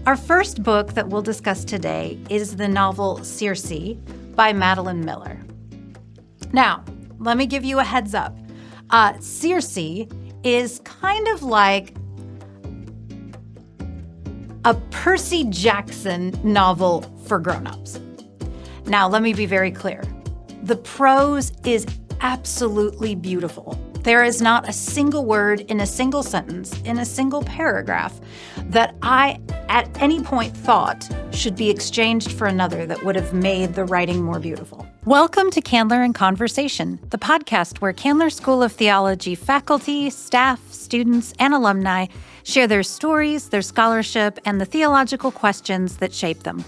Our first book that we'll discuss today is the novel Circe by Madeline Miller. Now, let me give you a heads up. Circe is kind of like a Percy Jackson novel for grown-ups. Now, let me be very clear. The prose is absolutely beautiful. There is not a single word in a single sentence, in a single paragraph, that I at any point thought should be exchanged for another that would have made the writing more beautiful. Welcome to Candler in Conversation, the podcast where Candler School of Theology faculty, staff, students, and alumni share their stories, their scholarship, and the theological questions that shape them.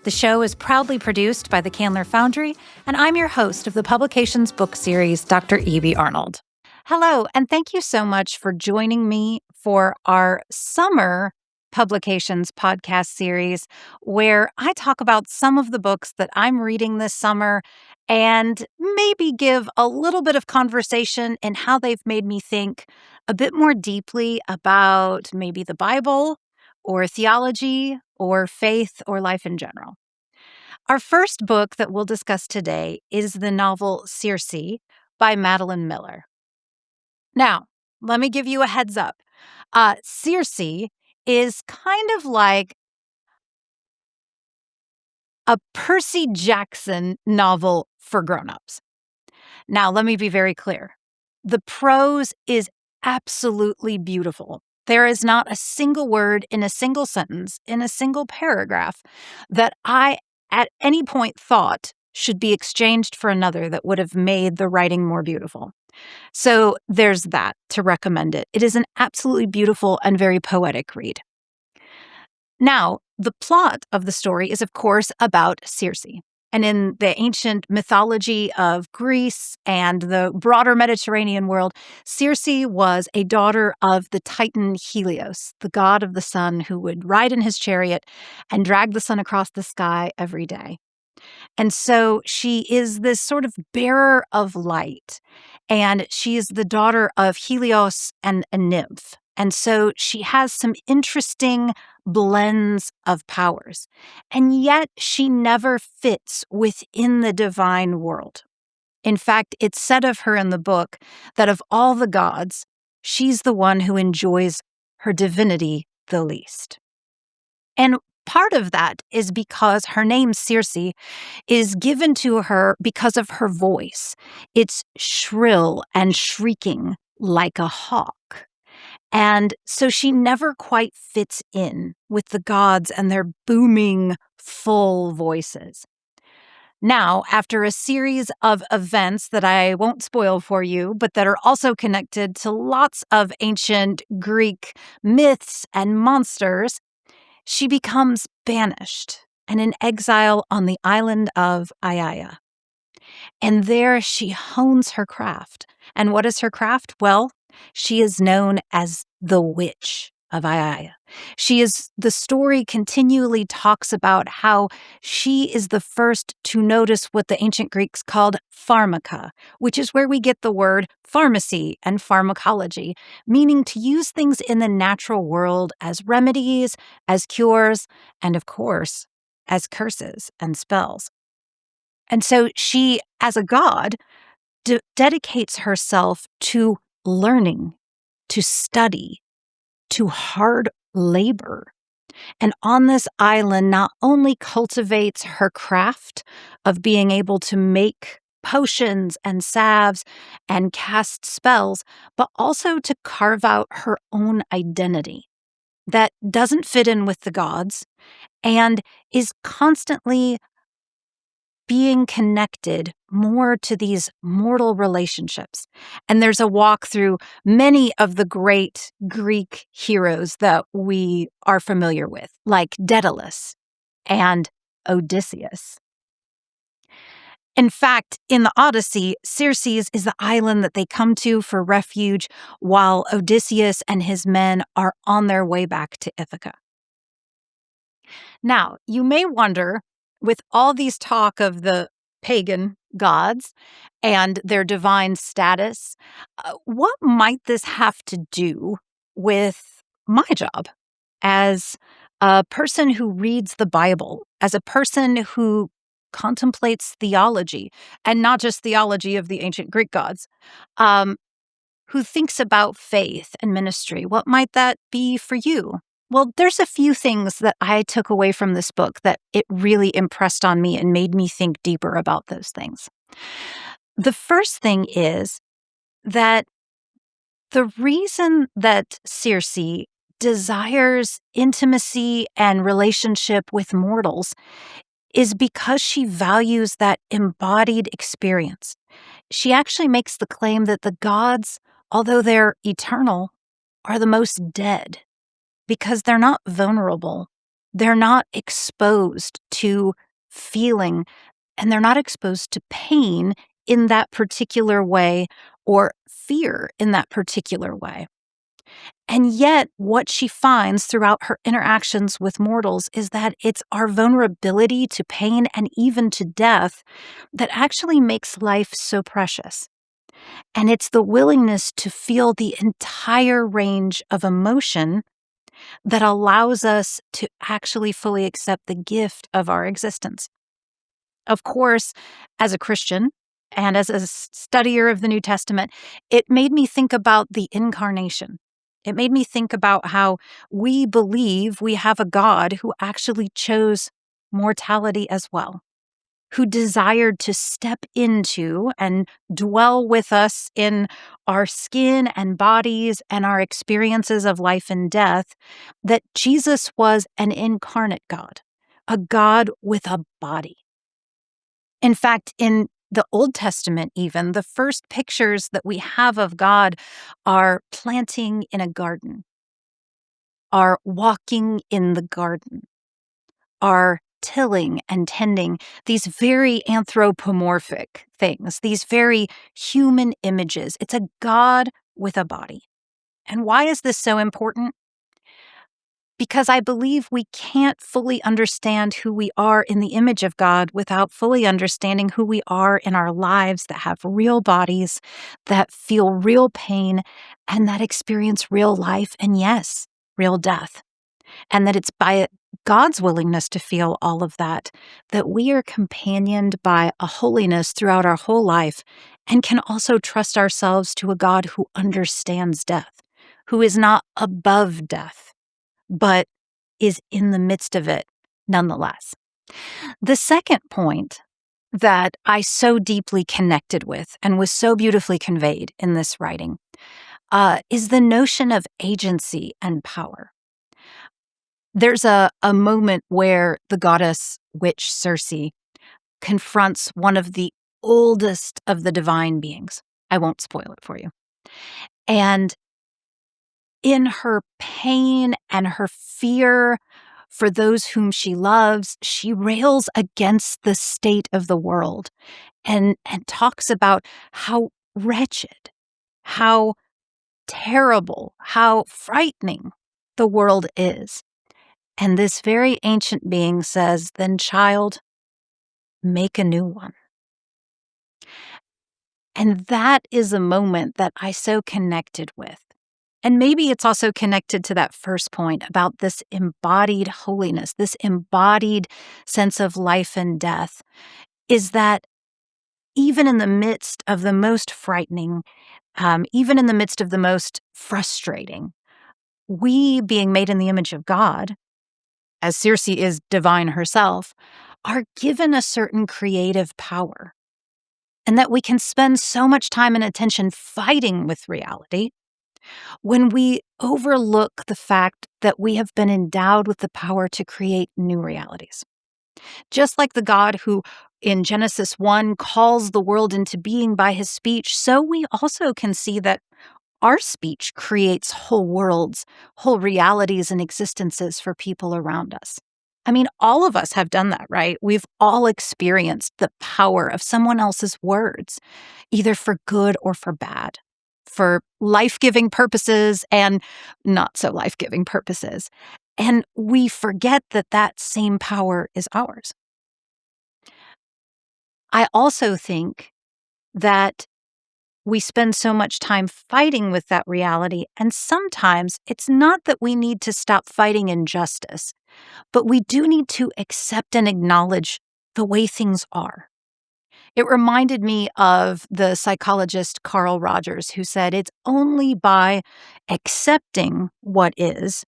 The show is proudly produced by the Candler Foundry, and I'm your host of the Publications book series, Dr. E.B. Arnold. Hello, and thank you so much for joining me for our summer Publications podcast series, where I talk about some of the books that I'm reading this summer and maybe give a little bit of conversation in how they've made me think a bit more deeply about maybe the Bible or theology or faith or life in general. Our first book that we'll discuss today is the novel Circe by Madeline Miller. Now, let me give you a heads up. Circe is kind of like a Percy Jackson novel for grown-ups. Now, let me be very clear. The prose is absolutely beautiful. There is not a single word in a single sentence, in a single paragraph, that I at any point thought should be exchanged for another that would have made the writing more beautiful. So there's that to recommend it. It is an absolutely beautiful and very poetic read. Now, the plot of the story is, of course, about Circe. And in the ancient mythology of Greece and the broader Mediterranean world, Circe was a daughter of the Titan Helios, the god of the sun who would ride in his chariot and drag the sun across the sky every day. And so she is this sort of bearer of light, and she is the daughter of Helios and a nymph. And so she has some interesting blends of powers, and yet she never fits within the divine world. In fact, it's said of her in the book that of all the gods, she's the one who enjoys her divinity the least. And part of that is because her name, Circe, is given to her because of her voice. It's shrill and shrieking like a hawk. And so she never quite fits in with the gods and their booming, full voices. Now, after a series of events that I won't spoil for you, but that are also connected to lots of ancient Greek myths and monsters, she becomes banished and in exile on the island of Aiaia. And there she hones her craft. And what is her craft? Well, she is known as the Witch of Aiaia. The story continually talks about how she is the first to notice what the ancient Greeks called pharmaca, which is where we get the word pharmacy and pharmacology, meaning to use things in the natural world as remedies, as cures, and of course, as curses and spells. And so she, as a god, dedicates herself to learning, to study, to hard labor. And on this island, not only cultivates her craft of being able to make potions and salves and cast spells, but also to carve out her own identity that doesn't fit in with the gods and is constantly being connected more to these mortal relationships. And there's a walk through many of the great Greek heroes that we are familiar with, like Daedalus and Odysseus. In fact, in the Odyssey, Circe is the island that they come to for refuge while Odysseus and his men are on their way back to Ithaca. Now, you may wonder, with all these talk of the pagan gods and their divine status, what might this have to do with my job as a person who reads the Bible, as a person who contemplates theology, and not just theology of the ancient Greek gods, um, who thinks about faith and ministry. What might that be for you? Well, there's a few things that I took away from this book that it really impressed on me and made me think deeper about those things. The first thing is that the reason that Circe desires intimacy and relationship with mortals is because she values that embodied experience. She actually makes the claim that the gods, although they're eternal, are the most dead because they're not vulnerable. They're not exposed to feeling, and they're not exposed to pain in that particular way or fear in that particular way. And yet, what she finds throughout her interactions with mortals is that it's our vulnerability to pain and even to death that actually makes life so precious. And it's the willingness to feel the entire range of emotion that allows us to actually fully accept the gift of our existence. Of course, as a Christian and as a studier of the New Testament, it made me think about the incarnation. It made me think about how we believe we have a God who actually chose mortality as well, who desired to step into and dwell with us in our skin and bodies and our experiences of life and death, that Jesus was an incarnate God, a God with a body. In fact, in the Old Testament, even, the first pictures that we have of God are planting in a garden, are walking in the garden, are tilling and tending, these very anthropomorphic things, these very human images. It's a God with a body. And why is this so important? Because I believe we can't fully understand who we are in the image of God without fully understanding who we are in our lives that have real bodies, that feel real pain, and that experience real life and, yes, real death. And that it's by God's willingness to feel all of that, that we are companioned by a holiness throughout our whole life and can also trust ourselves to a God who understands death, who is not above death, but is in the midst of it nonetheless. The second point that I so deeply connected with and was so beautifully conveyed in this writing is the notion of agency and power. There's a moment where the goddess witch Circe confronts one of the oldest of the divine beings. I won't spoil it for you. And in her pain and her fear for those whom she loves, she rails against the state of the world and talks about how wretched, how terrible, how frightening the world is. And this very ancient being says, "Then, child, make a new one." And that is a moment that I so connected with. And maybe it's also connected to that first point about this embodied holiness, this embodied sense of life and death, is that even in the midst of the most frightening, even in the midst of the most frustrating, we, being made in the image of God, as Circe is divine herself, are given a certain creative power. And that we can spend so much time and attention fighting with reality when we overlook the fact that we have been endowed with the power to create new realities. Just like the God who in Genesis 1 calls the world into being by his speech, so we also can see that our speech creates whole worlds, whole realities and existences for people around us. I mean, all of us have done that, right? We've all experienced the power of someone else's words, either for good or for bad, for life-giving purposes and not so life-giving purposes. And we forget that that same power is ours. I also think that we spend so much time fighting with that reality, and sometimes it's not that we need to stop fighting injustice. but we do need to accept and acknowledge the way things are. It reminded me of the psychologist Carl Rogers, who said, "It's only by accepting what is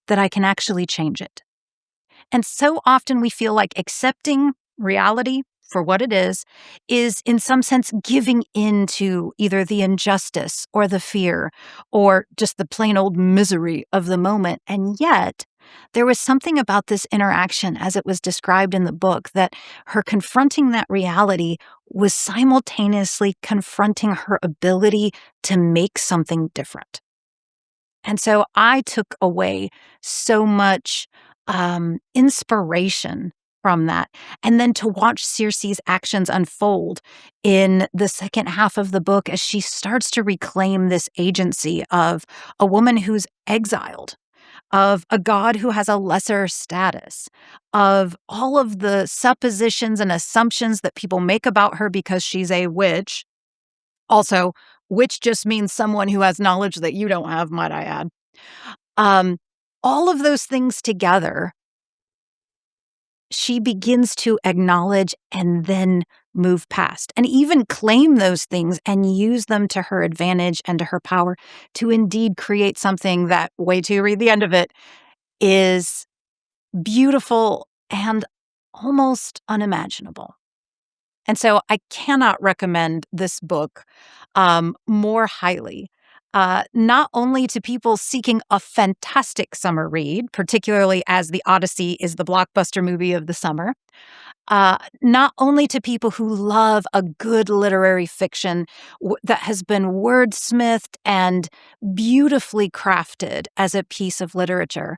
that I can actually change it." And so often we feel like accepting reality for what it is in some sense giving in to either the injustice or the fear or just the plain old misery of the moment. And yet, there was something about this interaction as it was described in the book that her confronting that reality was simultaneously confronting her ability to make something different. And so I took away so much inspiration from that. And then to watch Circe's actions unfold in the second half of the book as she starts to reclaim this agency of a woman who's exiled, of a god who has a lesser status, of all of the suppositions and assumptions that people make about her because she's a witch. Also, witch just means someone who has knowledge that you don't have, might I add. Um, all of those things together, she begins to acknowledge and then move past and even claim those things and use them to her advantage and to her power to indeed create something that, wait till you read the end of it, is beautiful and almost unimaginable. And so I cannot recommend this book more highly, not only to people seeking a fantastic summer read, particularly as The Odyssey is the blockbuster movie of the summer, not only to people who love a good literary fiction that has been wordsmithed and beautifully crafted as a piece of literature,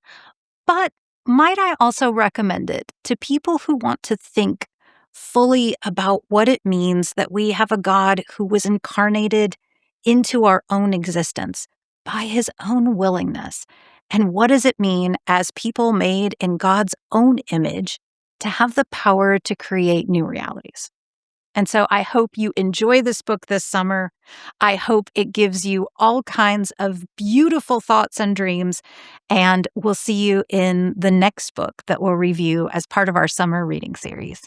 but might I also recommend it to people who want to think fully about what it means that we have a God who was incarnated into our own existence by his own willingness? And what does it mean as people made in God's own image to have the power to create new realities? And so I hope you enjoy this book this summer. I hope it gives you all kinds of beautiful thoughts and dreams. And we'll see you in the next book that we'll review as part of our summer reading series.